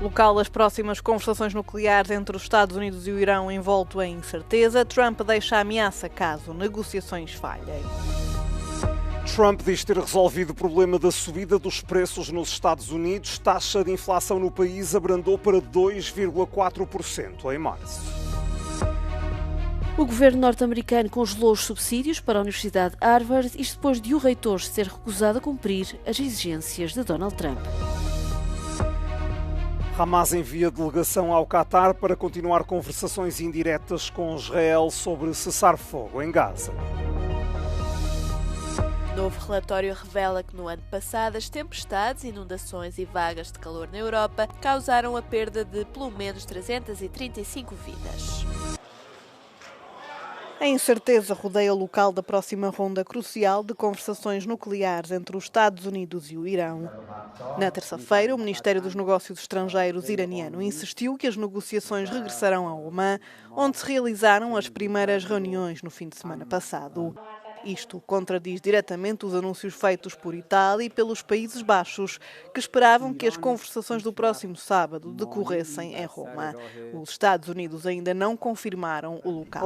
Local das próximas conversações nucleares entre os Estados Unidos e o Irão envolto em incerteza, Trump deixa a ameaça caso negociações falhem. Trump diz ter resolvido o problema da subida dos preços nos Estados Unidos. Taxa de inflação no país abrandou para 2,4% em março. O governo norte-americano congelou os subsídios para a Universidade de Harvard, isto depois de o reitor se ter recusado a cumprir as exigências de Donald Trump. Hamas envia delegação ao Qatar para continuar conversações indiretas com Israel sobre cessar-fogo em Gaza. Novo relatório revela que no ano passado as tempestades, inundações e vagas de calor na Europa causaram a perda de pelo menos 335 vidas. A incerteza rodeia o local da próxima ronda crucial de conversações nucleares entre os Estados Unidos e o Irão. Na terça-feira, o Ministério dos Negócios Estrangeiros iraniano insistiu que as negociações regressarão a Omã, onde se realizaram as primeiras reuniões no fim de semana passado. Isto contradiz diretamente os anúncios feitos por Itália e pelos Países Baixos, que esperavam que as conversações do próximo sábado decorressem em Roma. Os Estados Unidos ainda não confirmaram o local.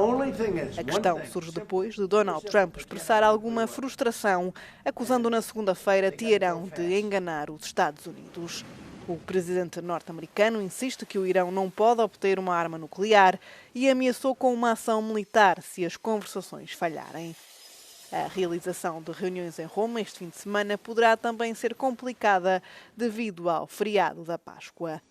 A questão surge depois de Donald Trump expressar alguma frustração, acusando na segunda-feira Teherão de enganar os Estados Unidos. O presidente norte-americano insiste que o Irão não pode obter uma arma nuclear e ameaçou com uma ação militar se as conversações falharem. A realização de reuniões em Roma este fim de semana poderá também ser complicada devido ao feriado da Páscoa.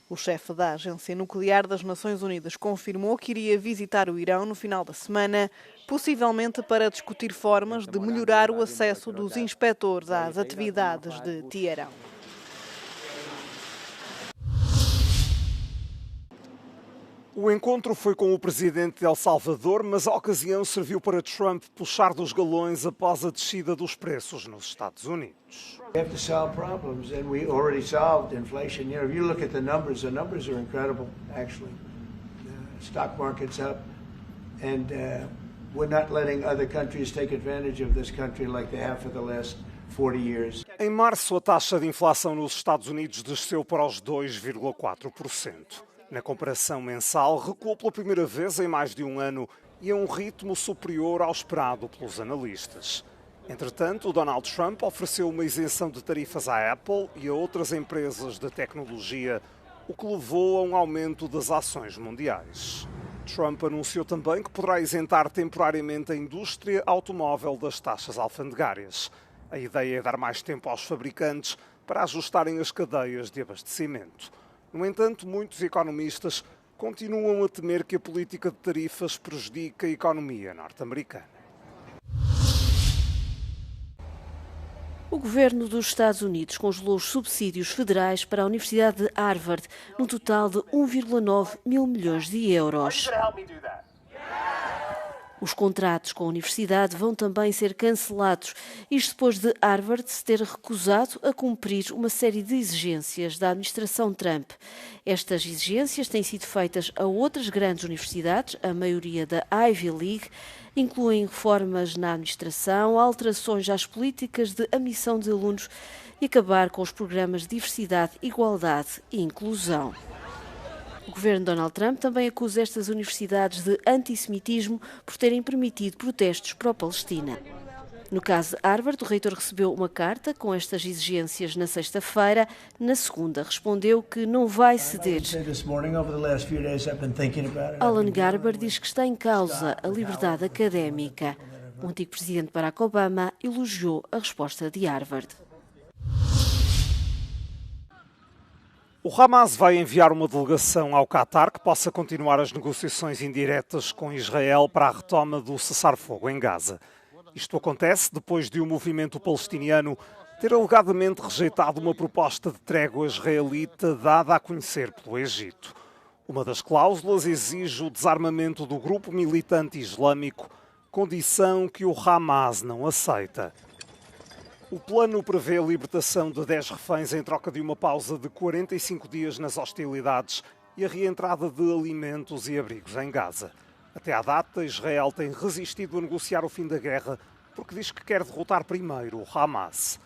O chefe da Agência Nuclear das Nações Unidas confirmou que iria visitar o Irão no final da semana, possivelmente para discutir formas de melhorar o acesso dos inspectores às atividades de Teherão. O encontro foi com o presidente de El Salvador, mas a ocasião serviu para Trump puxar dos galões após a descida dos preços nos Estados Unidos. We have to solve problems, and we already solved inflation. You know, if you look at the numbers are incredible, actually. The stock market's up, and we're not letting other countries take advantage of this country like they have for the last 40 years. Em março, a taxa de inflação nos Estados Unidos desceu para os 2,4%. Na comparação mensal, recuou pela primeira vez em mais de um ano e a um ritmo superior ao esperado pelos analistas. Entretanto, Donald Trump ofereceu uma isenção de tarifas à Apple e a outras empresas de tecnologia, o que levou a um aumento das ações mundiais. Trump anunciou também que poderá isentar temporariamente a indústria automóvel das taxas alfandegárias. A ideia é dar mais tempo aos fabricantes para ajustarem as cadeias de abastecimento. No entanto, muitos economistas continuam a temer que a política de tarifas prejudique a economia norte-americana. O governo dos Estados Unidos congelou os subsídios federais para a Universidade de Harvard, no total de 1,9 mil milhões de euros. Os contratos com a universidade vão também ser cancelados, isto depois de Harvard se ter recusado a cumprir uma série de exigências da administração Trump. Estas exigências têm sido feitas a outras grandes universidades, a maioria da Ivy League, incluem reformas na administração, alterações às políticas de admissão de alunos e acabar com os programas de diversidade, igualdade e inclusão. O governo de Donald Trump também acusa estas universidades de antissemitismo por terem permitido protestos pró-Palestina. No caso de Harvard, o reitor recebeu uma carta com estas exigências na sexta-feira. Na segunda, respondeu que não vai ceder. Alan Garber diz que está em causa a liberdade académica. O antigo presidente Barack Obama elogiou a resposta de Harvard. O Hamas vai enviar uma delegação ao Qatar que possa continuar as negociações indiretas com Israel para a retoma do cessar-fogo em Gaza. Isto acontece depois de o movimento palestiniano ter alegadamente rejeitado uma proposta de trégua israelita dada a conhecer pelo Egito. Uma das cláusulas exige o desarmamento do grupo militante islâmico, condição que o Hamas não aceita. O plano prevê a libertação de 10 reféns em troca de uma pausa de 45 dias nas hostilidades e a reentrada de alimentos e abrigos em Gaza. Até à data, Israel tem resistido a negociar o fim da guerra porque diz que quer derrotar primeiro o Hamas.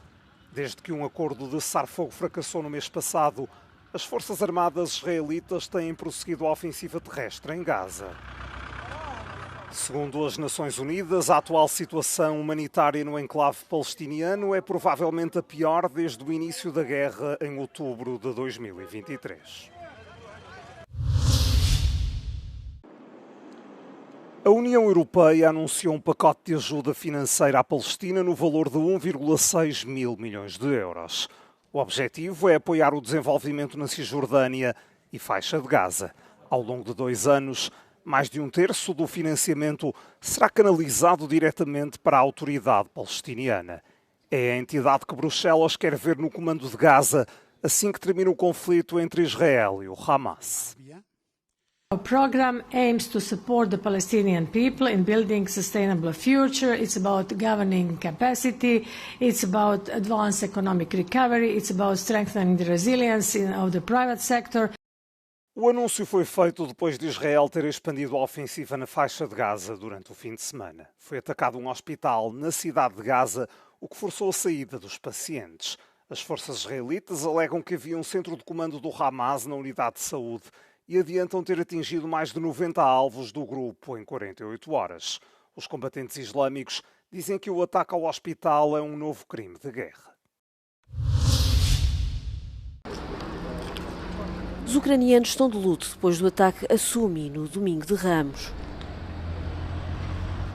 Desde que um acordo de cessar-fogo fracassou no mês passado, as Forças Armadas israelitas têm prosseguido a ofensiva terrestre em Gaza. Segundo as Nações Unidas, a atual situação humanitária no enclave palestiniano é provavelmente a pior desde o início da guerra em outubro de 2023. A União Europeia anunciou um pacote de ajuda financeira à Palestina no valor de 1,6 mil milhões de euros. O objetivo é apoiar o desenvolvimento na Cisjordânia e faixa de Gaza. Ao longo de 2 anos, mais de 1/3 do financiamento será canalizado diretamente para a autoridade palestiniana. É a entidade que Bruxelas quer ver no comando de Gaza assim que termina o conflito entre Israel e o Hamas. Our program aims to support the Palestinian people in building a sustainable future. It's about governing capacity. It's about advanced economic recovery. It's about strengthening the resilience of the private sector. O anúncio foi feito depois de Israel ter expandido a ofensiva na faixa de Gaza durante o fim de semana. Foi atacado um hospital na cidade de Gaza, o que forçou a saída dos pacientes. As forças israelitas alegam que havia um centro de comando do Hamas na unidade de saúde e adiantam ter atingido mais de 90 alvos do grupo em 48 horas. Os combatentes islâmicos dizem que o ataque ao hospital é um novo crime de guerra. Os ucranianos estão de luto depois do ataque a Sumi no domingo de Ramos.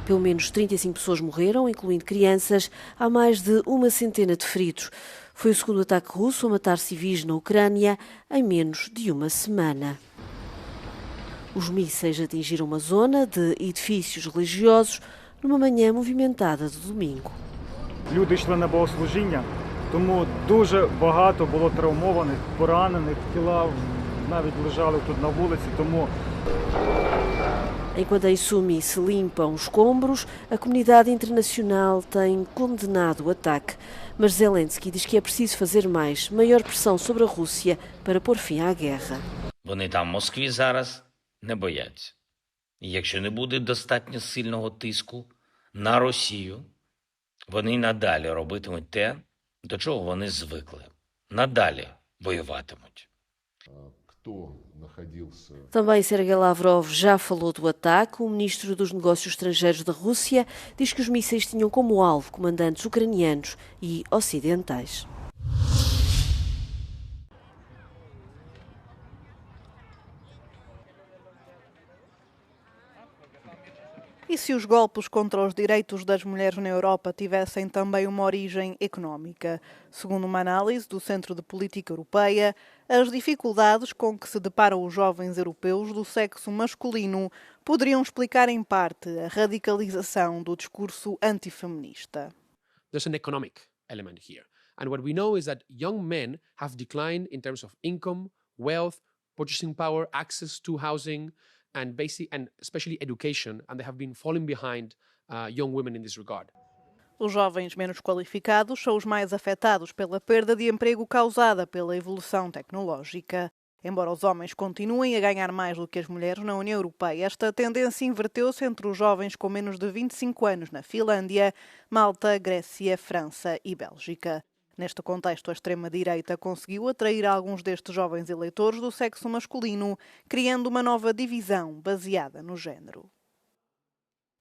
Pelo menos 35 pessoas morreram, incluindo crianças. Há mais de 100 de feridos. Foi o segundo ataque russo a matar civis na Ucrânia em menos de uma semana. Os mísseis atingiram uma zona de edifícios religiosos numa manhã movimentada de domingo. Люди йшли на богослужіння, тому дуже багато було травмованих, поранених, тіла навіть лежали тут на вулиці, тому... Enquanto em Sumi se limpam os escombros, a comunidade internacional tem condenado o ataque. Mas Zelensky diz que é preciso fazer mais, maior pressão sobre a Rússia para pôr fim à guerra. Вони там в Москві зараз не бояться. І якщо не буде достатньо сильного тиску на Росію, вони надалі робитимуть те, до чого вони звикли. Надалі воюватимуть. Também Sergei Lavrov já falou do ataque. O ministro dos Negócios Estrangeiros da Rússia diz que os mísseis tinham como alvo comandantes ucranianos e ocidentais. E se os golpes contra os direitos das mulheres na Europa tivessem também uma origem económica? Segundo uma análise do Centro de Política Europeia, as dificuldades com que se deparam os jovens europeus do sexo masculino poderiam explicar em parte a radicalização do discurso antifeminista. There's an economic element here. And what we know is that young men have declined in terms of income, wealth, purchasing power, access to housing, and especially education, and they have been falling behind young women in this regard. Os jovens menos qualificados são os mais afetados pela perda de emprego causada pela evolução tecnológica. Embora os homens continuem a ganhar mais do que as mulheres na União Europeia, esta tendência inverteu-se entre os jovens com menos de 25 anos na Finlândia, Malta, Grécia, França e Bélgica. Neste contexto, a extrema-direita conseguiu atrair alguns destes jovens eleitores do sexo masculino, criando uma nova divisão baseada no género.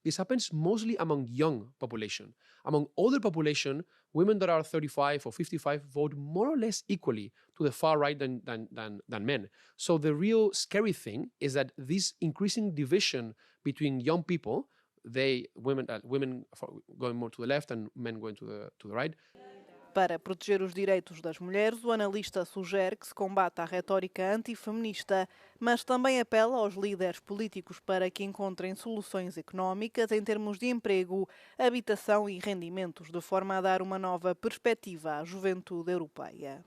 This happens mostly among young population. Among older population, women that are 35 or 55 vote more or less equally to the far right than men. So the real scary thing is that this increasing division between young people, women going more to the left and men going to the right. Para proteger os direitos das mulheres, o analista sugere que se combata a retórica antifeminista, mas também apela aos líderes políticos para que encontrem soluções económicas em termos de emprego, habitação e rendimentos, de forma a dar uma nova perspectiva à juventude europeia.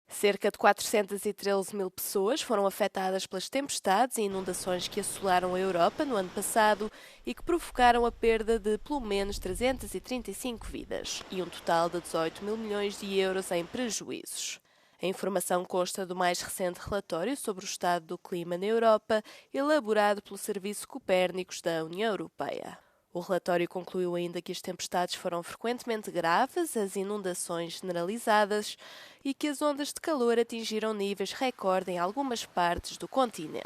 Cerca de 413 mil pessoas foram afetadas pelas tempestades e inundações que assolaram a Europa no ano passado e que provocaram a perda de pelo menos 335 vidas e um total de 18 mil milhões de euros em prejuízos. A informação consta do mais recente relatório sobre o estado do clima na Europa, elaborado pelo Serviço Copérnicos da União Europeia. O relatório concluiu ainda que as tempestades foram frequentemente graves, as inundações generalizadas e que as ondas de calor atingiram níveis recorde em algumas partes do continente.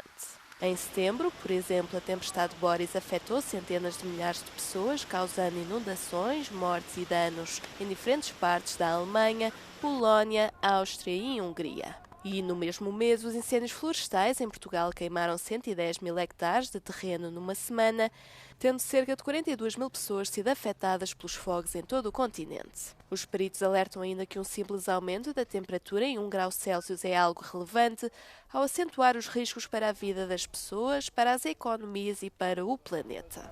Em setembro, por exemplo, a tempestade Boris afetou centenas de milhares de pessoas, causando inundações, mortes e danos em diferentes partes da Alemanha, Polónia, Áustria e Hungria. E no mesmo mês, os incêndios florestais em Portugal queimaram 110 mil hectares de terreno numa semana, tendo cerca de 42 mil pessoas sido afetadas pelos fogos em todo o continente. Os peritos alertam ainda que um simples aumento da temperatura em 1 grau Celsius é algo relevante ao acentuar os riscos para a vida das pessoas, para as economias e para o planeta.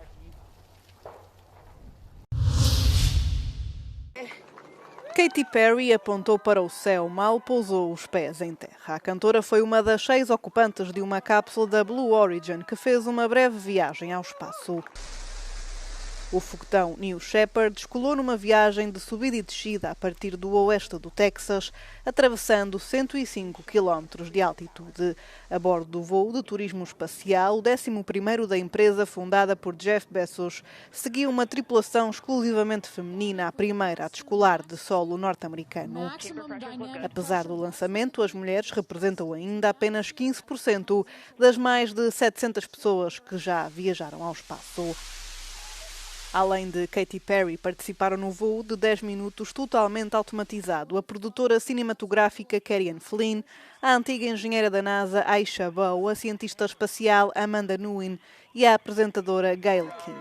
Katy Perry apontou para o céu, mal pousou os pés em terra. A cantora foi uma das 6 ocupantes de uma cápsula da Blue Origin que fez uma breve viagem ao espaço. O foguetão New Shepard descolou numa viagem de subida e descida a partir do oeste do Texas, atravessando 105 km de altitude. A bordo do voo de turismo espacial, o 11º da empresa fundada por Jeff Bezos, seguiu uma tripulação exclusivamente feminina, a primeira a descolar de solo norte-americano. Apesar do lançamento, as mulheres representam ainda apenas 15% das mais de 700 pessoas que já viajaram ao espaço. Além de Katy Perry, participaram no voo de 10 minutos totalmente automatizado a produtora cinematográfica Kerianne Flynn, a antiga engenheira da NASA Aisha Bowe, a cientista espacial Amanda Nguyen e a apresentadora Gayle King.